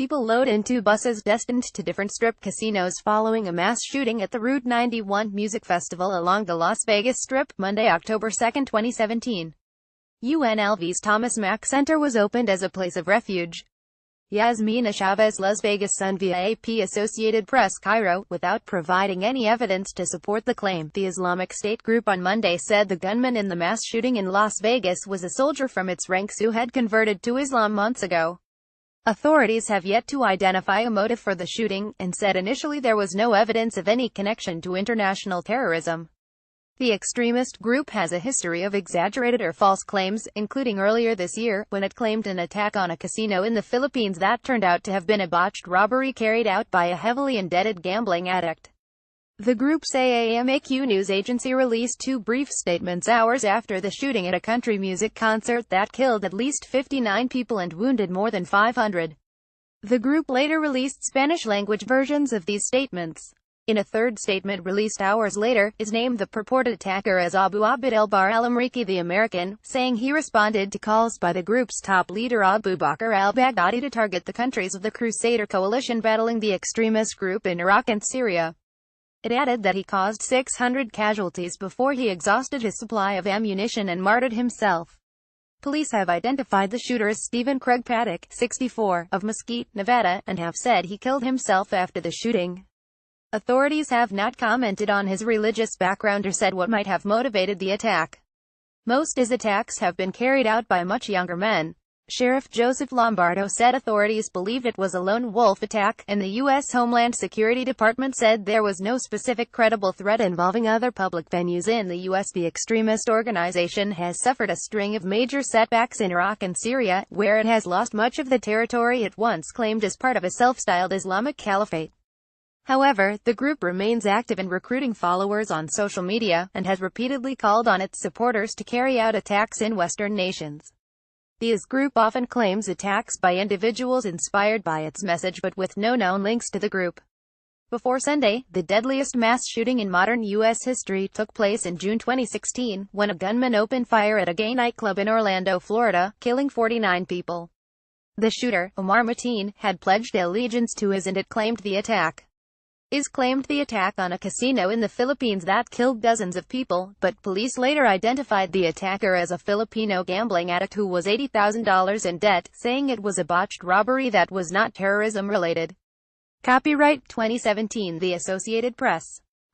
People load into buses destined to different strip casinos following a mass shooting at the Route 91 Music Festival along the Las Vegas Strip, Monday, October 2, 2017. UNLV's Thomas Mack Center was opened as a place of refuge. Yasmina Chavez, Las Vegas Sun via AP Associated Press Cairo, without providing any evidence to support the claim. The Islamic State group on Monday said the gunman in the mass shooting in Las Vegas was a soldier from its ranks who had converted to Islam months ago. Authorities have yet to identify a motive for the shooting, and said initially there was no evidence of any connection to international terrorism. The extremist group has a history of exaggerated or false claims, including earlier this year, when it claimed an attack on a casino in the Philippines that turned out to have been a botched robbery carried out by a heavily indebted gambling addict. The group's AMAQ news agency released two brief statements hours after the shooting at a country music concert that killed at least 59 people and wounded more than 500. The group later released Spanish-language versions of these statements. In a third statement released hours later, it named the purported attacker as Abu Abd el-Bar al-Amriki the American, saying he responded to calls by the group's top leader Abu Bakr al-Baghdadi to target the countries of the Crusader coalition battling the extremist group in Iraq and Syria. It added that he caused 600 casualties before he exhausted his supply of ammunition and martyred himself. Police have identified the shooter as Stephen Craig Paddock, 64, of Mesquite, Nevada, and have said he killed himself after the shooting. Authorities have not commented on his religious background or said what might have motivated the attack. Most his attacks have been carried out by much younger men. Sheriff Joseph Lombardo said authorities believed it was a lone wolf attack, and the U.S. Homeland Security Department said there was no specific credible threat involving other public venues in the U.S. The extremist organization has suffered a string of major setbacks in Iraq and Syria, where it has lost much of the territory it once claimed as part of a self-styled Islamic caliphate. However, the group remains active in recruiting followers on social media, and has repeatedly called on its supporters to carry out attacks in Western nations. This group often claims attacks by individuals inspired by its message but with no known links to the group. Before Sunday, the deadliest mass shooting in modern U.S. history took place in June 2016, when a gunman opened fire at a gay nightclub in Orlando, Florida, killing 49 people. The shooter, Omar Mateen, had pledged allegiance to IS and it claimed the attack. IS claimed the attack on a casino in the Philippines that killed dozens of people, but police later identified the attacker as a Filipino gambling addict who was $80,000 in debt, saying it was a botched robbery that was not terrorism-related. Copyright 2017 The Associated Press.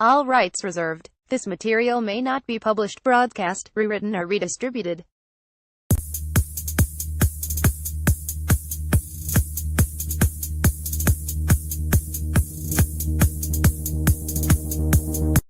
All rights reserved. This material may not be published, broadcast, rewritten or redistributed.